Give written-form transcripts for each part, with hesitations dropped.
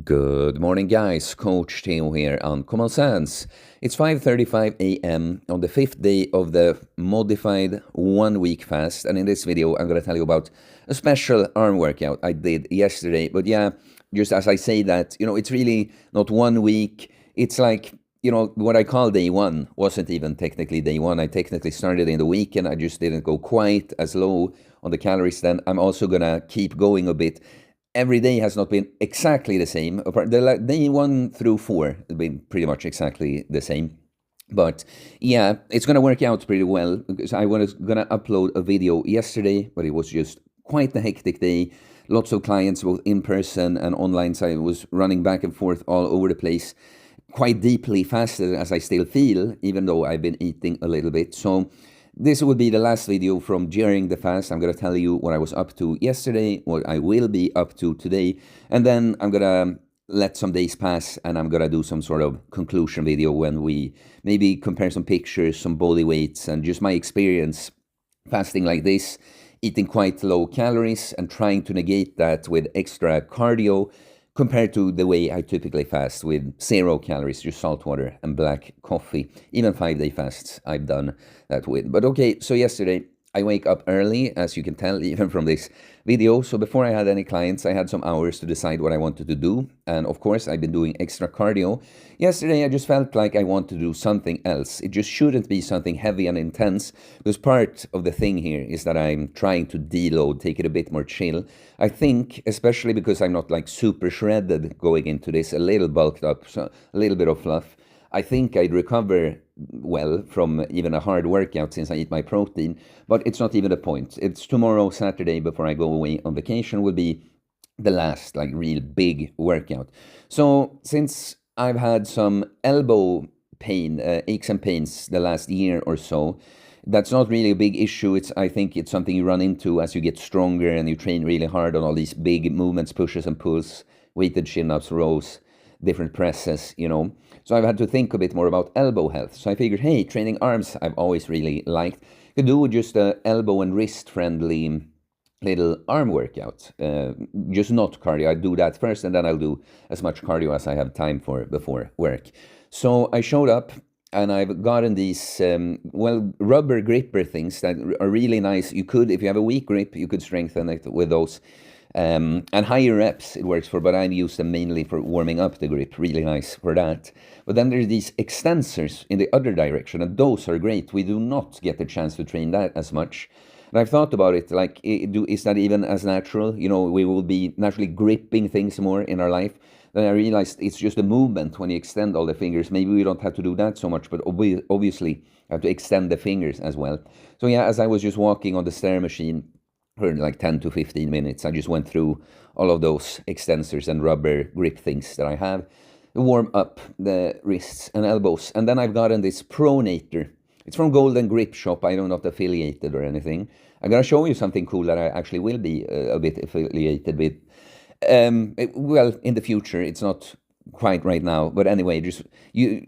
Good morning, guys. Coach Theo here on Common Sense. It's 5:35 a.m. on the fifth day of the modified one-week fast, and in this video, I'm going to tell you about a special arm workout I did yesterday. But yeah, just as I say that, it's really not 1 week. It's like what I call day one wasn't even technically day one. I technically started in the weekend. I just didn't go quite as low on the calories. Then I'm also gonna keep going a bit. Every day has not been exactly the same. The day 1 through 4 have been pretty much exactly the same. But yeah, it's gonna work out pretty well because I was gonna upload a video yesterday, but it was just quite a hectic day. Lots of clients, both in person and online. So I was running back and forth all over the place, quite deeply fasted as I still feel, even though I've been eating a little bit. So this will be the last video from during the fast. I'm going to tell you what I was up to yesterday, what I will be up to today, and then I'm going to let some days pass and I'm going to do some sort of conclusion video when we maybe compare some pictures, some body weights, and just my experience fasting like this, eating quite low calories and trying to negate that with extra cardio compared to the way I typically fast with 0 calories, just salt water and black coffee. Even 5-day fasts I've done that with. But okay, so yesterday I wake up early, as you can tell, even from this video. So before I had any clients, I had some hours to decide what I wanted to do. And of course, I've been doing extra cardio. Yesterday, I just felt like I want to do something else. It just shouldn't be something heavy and intense, because part of the thing here is that I'm trying to deload, take it a bit more chill. I think, especially because I'm not like super shredded going into this, a little bulked up, so a little bit of fluff. I think I'd recover well from even a hard workout since I eat my protein, but it's not even the point. It's tomorrow, Saturday, before I go away on vacation, will be the last like real big workout. So since I've had some elbow pain, aches and pains the last year or so, that's not really a big issue. I think it's something you run into as you get stronger and you train really hard on all these big movements, pushes and pulls, weighted chin-ups, rows, different presses. So I've had to think a bit more about elbow health. So I figured, hey, training arms I've always really liked. Could do just a elbow and wrist friendly little arm workout. Just not cardio. I do that first and then I'll do as much cardio as I have time for before work. So I showed up and I've gotten these, rubber gripper things that are really nice. You could, if you have a weak grip, you could strengthen it with those. And higher reps it works for, but I use them mainly for warming up the grip. Really nice for that. But then there's these extensors in the other direction, and those are great. We do not get the chance to train that as much. And I've thought about it, like, is that even as natural? We will be naturally gripping things more in our life. Then I realized it's just a movement when you extend all the fingers. Maybe we don't have to do that so much, but obviously have to extend the fingers as well. So yeah, as I was just walking on the stair machine, for like 10 to 15 minutes. I just went through all of those extensors and rubber grip things that I have to warm up the wrists and elbows. And then I've gotten this pronator. It's from Golden Grip Shop. I'm not affiliated or anything. I'm going to show you something cool that I actually will be a bit affiliated with. Well, in the future, it's not quite right now, but anyway,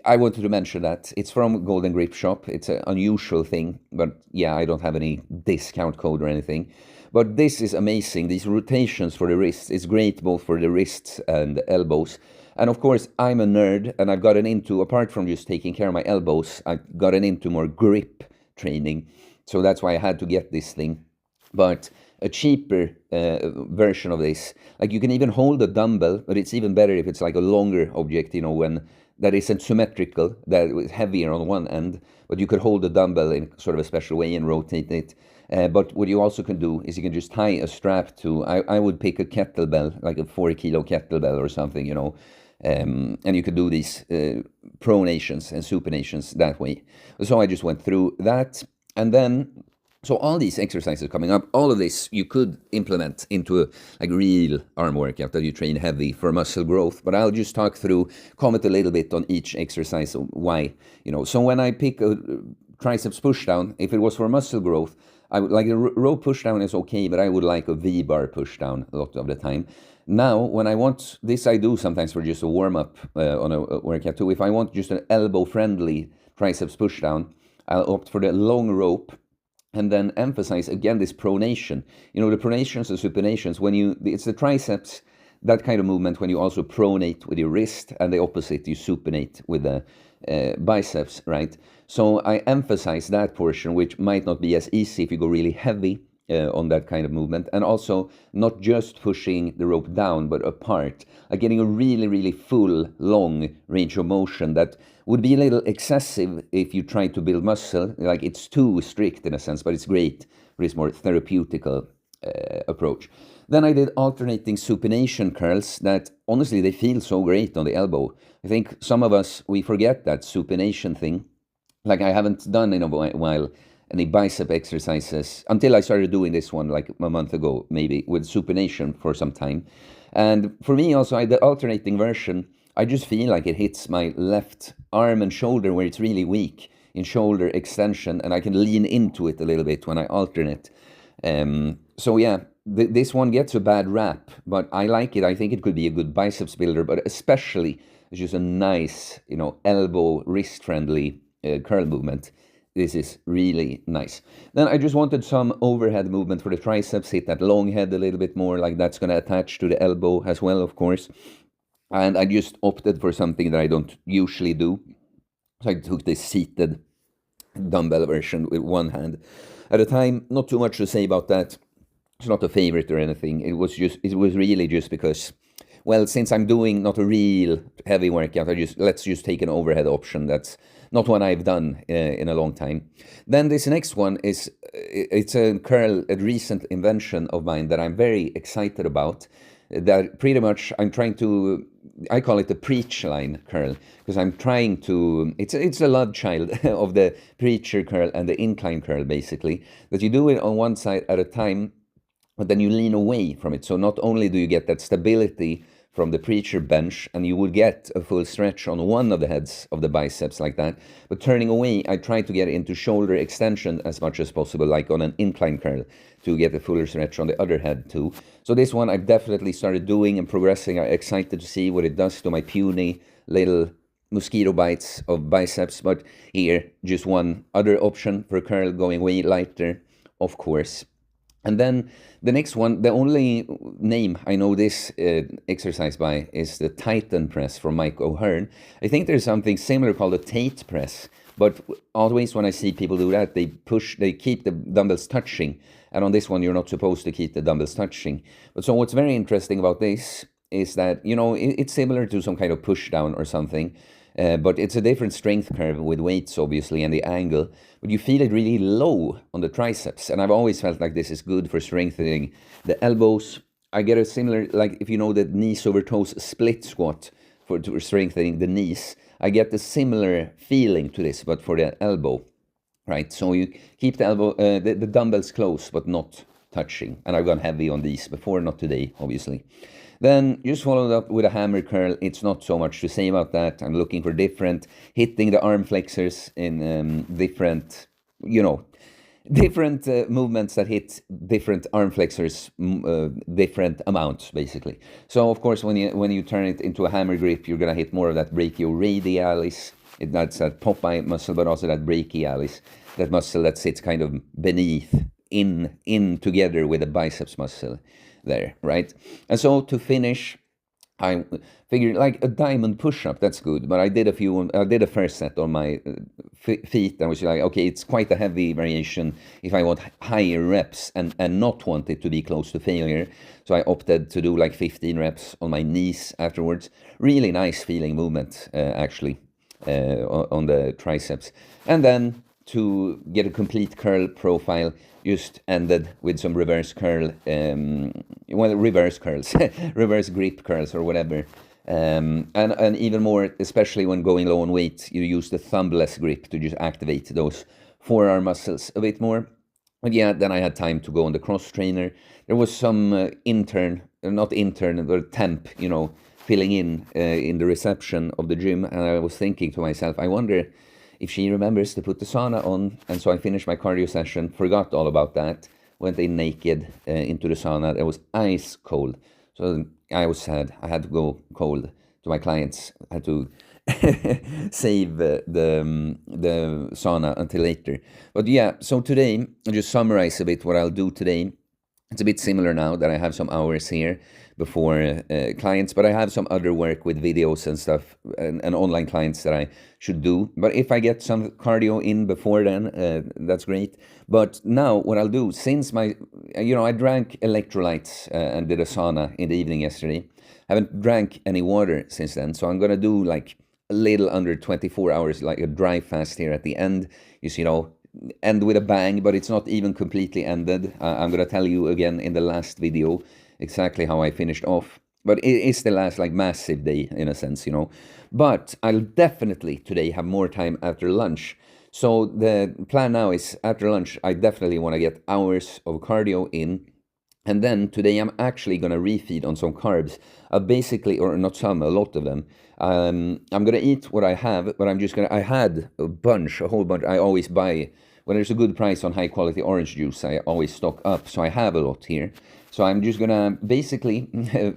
I wanted to mention that it's from Golden Grip Shop. It's an unusual thing, but yeah, I don't have any discount code or anything. But this is amazing. These rotations for the wrists is great both for the wrists and the elbows. And of course, I'm a nerd, and I've gotten into, apart from just taking care of my elbows, I've gotten into more grip training. So that's why I had to get this thing. But a cheaper version of this, like you can even hold a dumbbell, but it's even better if it's like a longer object, when that isn't symmetrical, that is heavier on one end, but you could hold the dumbbell in sort of a special way and rotate it. But what you also can do is you can just tie a strap to, I would pick a kettlebell, like a 4 kilo kettlebell or something, and you could do these pronations and supinations that way. So I just went through that. And then, so all these exercises coming up, all of this you could implement into a like real arm workout that you train heavy for muscle growth. But I'll just comment a little bit on each exercise, why. So when I pick a triceps push down, if it was for muscle growth, I would like a row push down is okay, but I would like a V-bar push down a lot of the time. Now, when I want this, I do sometimes for just a warm up on a workout too. If I want just an elbow friendly triceps push down, I'll opt for the long rope and then emphasize again this pronation. The pronations and supinations, it's the triceps that kind of movement when you also pronate with your wrist, and the opposite, you supinate with the biceps, right? So I emphasize that portion, which might not be as easy if you go really heavy on that kind of movement, and also not just pushing the rope down but apart, getting a really, really full, long range of motion that would be a little excessive if you try to build muscle. Like, it's too strict in a sense, but it's great for this more therapeutical approach. Then I did alternating supination curls that, honestly, they feel so great on the elbow. I think some of us, we forget that supination thing. Like, I haven't done in a while any bicep exercises until I started doing this one like a month ago, maybe, with supination for some time. And for me also, the alternating version, I just feel like it hits my left arm and shoulder where it's really weak in shoulder extension, and I can lean into it a little bit when I alternate. So yeah, this one gets a bad rap, but I like it. I think it could be a good biceps builder, but especially it's just a nice, elbow, wrist-friendly curl movement. This is really nice. Then I just wanted some overhead movement for the triceps, hit that long head a little bit more, like that's going to attach to the elbow as well, of course. And I just opted for something that I don't usually do. So I took this seated dumbbell version with one hand at a time. Not too much to say about that. It's not a favorite or anything. It was really just because, well, since I'm doing not a real heavy workout, let's just take an overhead option. That's not one I've done in a long time. Then this next one it's a curl, a recent invention of mine that I'm very excited about. That pretty much I call it the preach line curl, because I'm trying to, it's a love child of the preacher curl and the incline curl, basically, that you do it on one side at a time, but then you lean away from it. So not only do you get that stability from the preacher bench, and you would get a full stretch on one of the heads of the biceps like that, but turning away, I try to get into shoulder extension as much as possible, like on an incline curl, to get a fuller stretch on the other head too. So this one I've definitely started doing and progressing. I'm excited to see what it does to my puny little mosquito bites of biceps. But here, just one other option for curl, going way lighter, of course. And then the next one, the only name I know this exercise by is the Titan press from Mike O'Hearn. I think there's something similar called the Tate press, but always when I see people do that, they keep the dumbbells touching. And on this one, you're not supposed to keep the dumbbells touching. But so what's very interesting about this is that, it's similar to some kind of push down or something. But it's a different strength curve with weights, obviously, and the angle. But you feel it really low on the triceps. And I've always felt like this is good for strengthening the elbows. I get a similar, like if you know the knees over toes split squat for strengthening the knees, I get the similar feeling to this, but for the elbow, right? So you keep the elbow, the dumbbells close, but not touching. And I've gone heavy on these before, not today, obviously. Then just followed up with a hammer curl. It's not so much to say about that. I'm looking for hitting the arm flexors in different movements that hit different arm flexors, different amounts, basically. So, of course, when you turn it into a hammer grip, you're going to hit more of that brachioradialis. That's that Popeye muscle, but also that brachialis, that muscle that sits kind of beneath, in together with the biceps muscle there, right? And so to finish, I figured like a diamond push-up, that's good, but I did a first set on my feet, and was like, okay, it's quite a heavy variation if I want higher reps and not want it to be close to failure. So I opted to do like 15 reps on my knees afterwards. Really nice feeling movement, actually, on the triceps. And then to get a complete curl profile, just ended with some reverse curl, reverse curls, reverse grip curls or whatever. And even more, especially when going low on weight, you use the thumbless grip to just activate those forearm muscles a bit more. But yeah, then I had time to go on the cross trainer. There was some temp, filling in the reception of the gym. And I was thinking to myself, I wonder if she remembers to put the sauna on. And so I finished my cardio session, forgot all about that, went in naked into the sauna. It was ice cold. So I was sad. I had to go cold to my clients. I had to save the sauna until later. But yeah, so today, I'll just summarize a bit what I'll do today. It's a bit similar now that I have some hours here. before clients, but I have some other work with videos and stuff and online clients that I should do. But if I get some cardio in before then, that's great. But now what I'll do, since I drank electrolytes and did a sauna in the evening yesterday. I haven't drank any water since then, so I'm gonna do like a little under 24 hours, like a dry fast here at the end. End with a bang, but it's not even completely ended. I'm gonna tell you again in the last video exactly how I finished off. But it is the last like massive day in a sense. But I'll definitely today have more time after lunch. So the plan now is after lunch, I definitely want to get hours of cardio in. And then today I'm actually going to refeed on some carbs. Basically, or not some, a lot of them. I'm going to eat what I have, but I had a whole bunch. I always buy, when there's a good price on high quality orange juice, I always stock up. So I have a lot here. So I'm just going to basically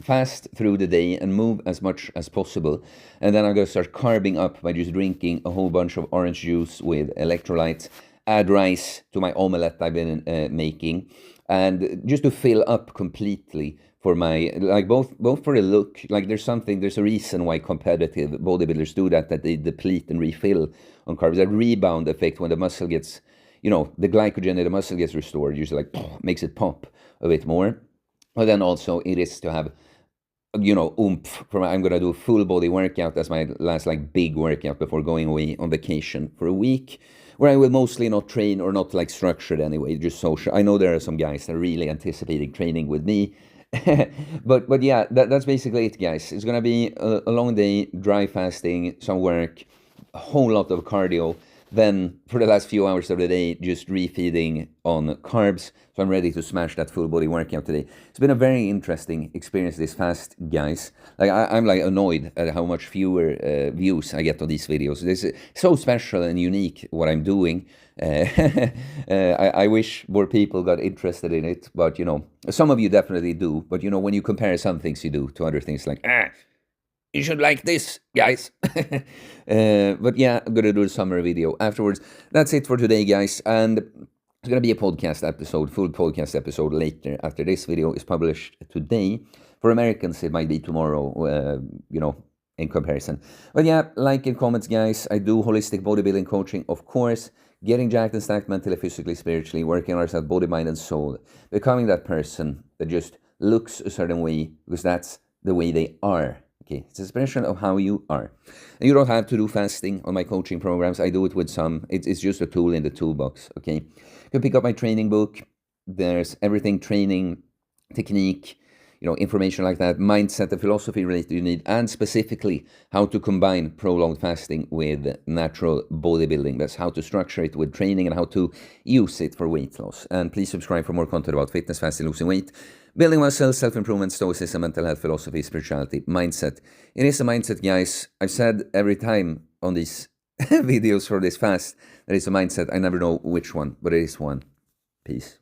fast through the day and move as much as possible. And then I'm going to start carbing up by just drinking a whole bunch of orange juice with electrolytes, add rice to my omelette I've been making, and just to fill up completely for my, like both for the look, like there's a reason why competitive bodybuilders do that they deplete and refill on carbs. That rebound effect when the muscle gets, the glycogen in the muscle gets restored, usually like makes it pop a bit more. But then also it is to have, oomph. I'm gonna do a full body workout as my last like big workout before going away on vacation for a week, where I will mostly not train or not like structured anyway, just social. I know there are some guys that are really anticipating training with me. but yeah, that's basically it, guys. It's gonna be a long day, dry fasting, some work, a whole lot of cardio. Then for the last few hours of the day, just refeeding on carbs. So I'm ready to smash that full body workout today. It's been a very interesting experience this fast, guys. Like I'm like annoyed at how much fewer views I get on these videos. This is so special and unique what I'm doing. I wish more people got interested in it, but some of you definitely do. But when you compare some things you do to other things, like you should like this, guys. But yeah, I'm gonna do a summer video afterwards. That's it for today, guys. And it's gonna be a podcast episode, full podcast episode later after this video is published today. For Americans, it might be tomorrow, in comparison. But yeah, like and comments, guys. I do holistic bodybuilding coaching, of course. Getting jacked and stacked mentally, physically, spiritually, working on ourselves, body, mind, and soul. Becoming that person that just looks a certain way because that's the way they are. Okay, it's an expression of how you are. And you don't have to do fasting on my coaching programs. I do it with some. It's just a tool in the toolbox, okay? You can pick up my training book. There's everything, training, technique, information like that, mindset, the philosophy related you need, and specifically how to combine prolonged fasting with natural bodybuilding. That's how to structure it with training and how to use it for weight loss. And please subscribe for more content about fitness, fasting, losing weight, building muscle, self-improvement, stoicism, mental health, philosophy, spirituality, mindset. It is a mindset, guys. I've said every time on these videos for this fast that it's a mindset. I never know which one, but it is one. Peace.